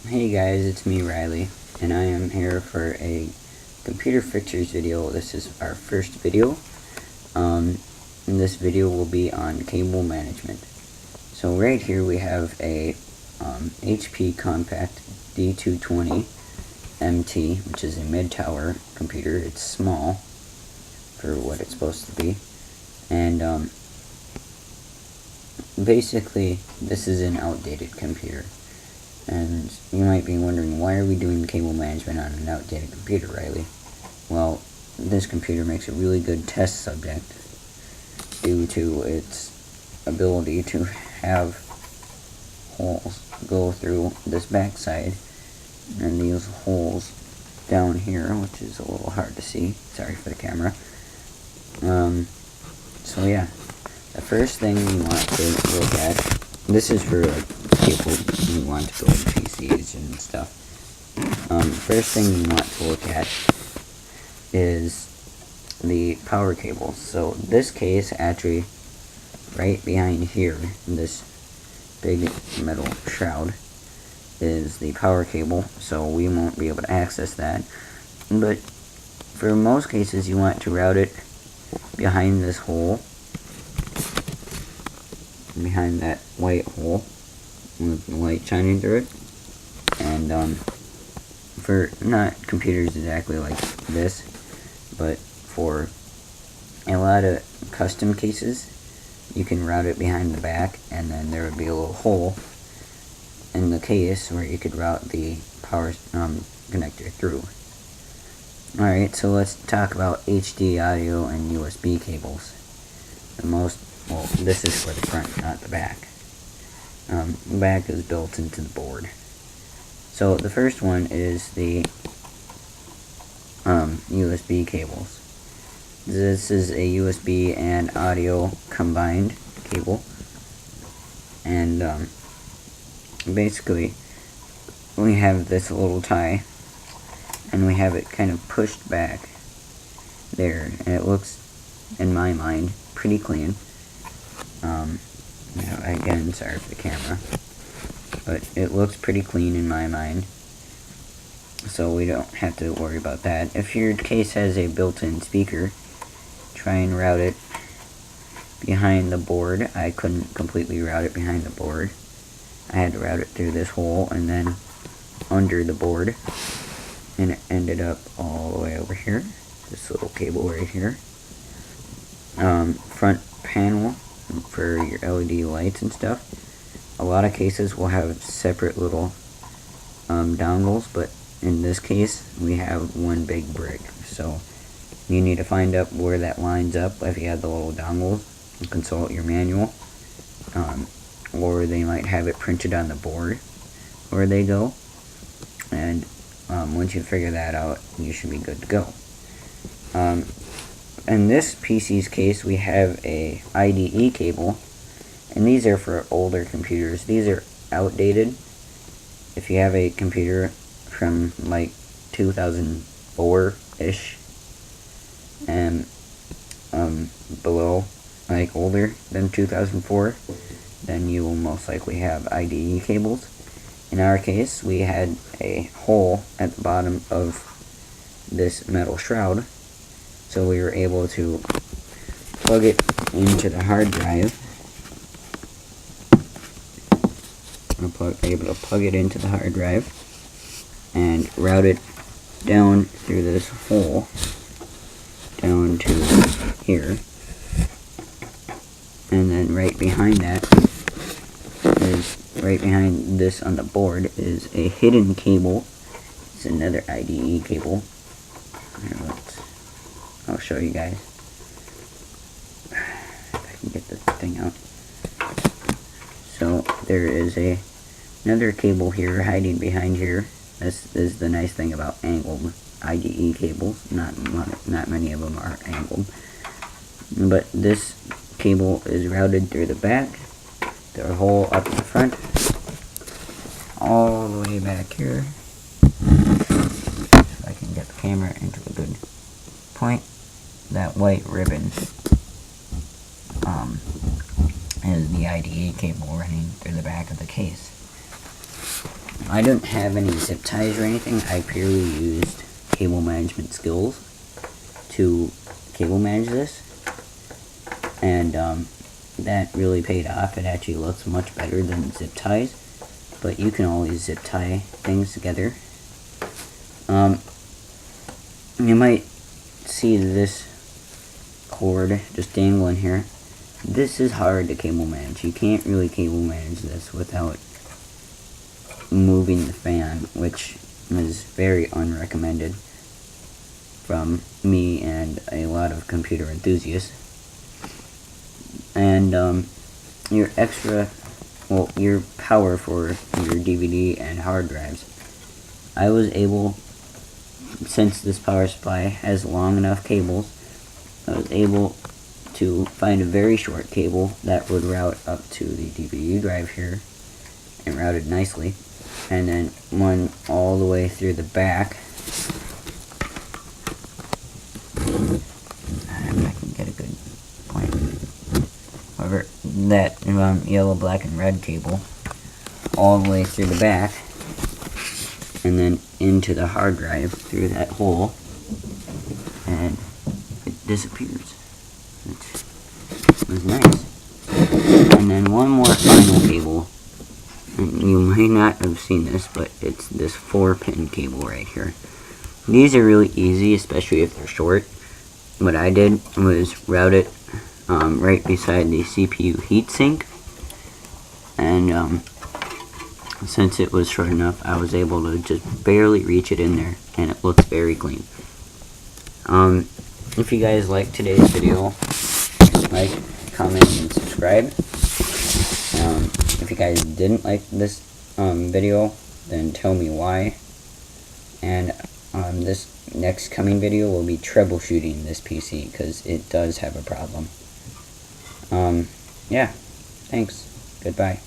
Hey guys, it's me Riley, and I am here for a computer fixtures video. This is our first video. And this video will be on cable management. So right here we have a HP Compact D220 MT, which is a mid-tower computer. It's small for what it's supposed to be, and basically this is an outdated computer. And you might be wondering, why are we doing cable management on an outdated computer, Riley? Well, this computer makes a really good test subject due to its ability to have holes go through this backside, and these holes down here, which is a little hard to see. Sorry for the camera. So yeah, the first thing you want to look at, this is for people who want to build PCs and stuff. First thing you want to look at is the power cables. So this case, actually, right behind here, this big metal shroud, is the power cable, so we won't be able to access that. But for most cases, you want to route it behind this hole, behind that white hole with the light shining through it. And for not computers exactly like this, but for a lot of custom cases, you can route it behind the back, and then there would be a little hole in the case where you could route the power connector through. Alright, so let's talk about HD audio and USB cables. Well, this is for the front, not the back. The back is built into the board. So the first one is the USB cables. This is a USB and audio combined cable, and basically we have this little tie, and we have it kind of pushed back there, and it looks, in my mind, pretty clean. Again, sorry for the camera, but it looks pretty clean in my mind, so we don't have to worry about that. If your case has a built-in speaker, try and route it behind the board. I couldn't completely route it behind the board. I had to route it through this hole and then under the board, and it ended up all the way over here, this little cable right here. Front panel for your LED lights and stuff. A lot of cases will have separate little dongles, but in this case we have one big brick, so you need to find out where that lines up. If you have the little dongles, consult your manual, or they might have it printed on the board where they go, and once you figure that out, you should be good to go. In this PC's case, we have a IDE cable, and these are for older computers. These are outdated. If you have a computer from like 2004-ish and below, like older than 2004, then you will most likely have IDE cables. In our case, we had a hole at the bottom of this metal shroud, so we were able to plug it into the hard drive. Able to plug it into the hard drive and route it down through this hole down to here, and then right behind that is, right behind this on the board, is a hidden cable. It's another IDE cable. Here, I'll show you guys if I can get this thing out. So there is another cable here hiding behind here. This is the nice thing about angled IDE cables. Not many of them are angled, but this cable is routed through the back, the hole up in the front, all the way back here. If I can get the camera into a good point, that white ribbon is the IDE cable running through the back of the case. I don't have any zip ties or anything. I purely used cable management skills to cable manage this, and that really paid off. It actually looks much better than zip ties, but you can always zip tie things together. You might see this cord just dangling here. This is hard to cable manage. You can't really cable manage this without moving the fan, which is very unrecommended from me and a lot of computer enthusiasts. And your power for your DVD and hard drives. I was able, since this power supply has long enough cables, I was able to find a very short cable that would route up to the DVD drive here, and routed nicely, and then one all the way through the back. If I can get a good point. However, that yellow, black, and red cable all the way through the back, and then into the hard drive through that hole, and it disappears, which was nice. And then one more final cable, and you might not have seen this, but it's this 4-pin cable right here. These are really easy, especially if they're short. What I did was route it right beside the CPU heatsink, and since it was short enough, I was able to just barely reach it in there, and it looks very clean. If you guys liked today's video, like, comment, and subscribe. If you guys didn't like this video, then tell me why. And this next coming video will be troubleshooting this PC, because it does have a problem. Yeah, thanks. Goodbye.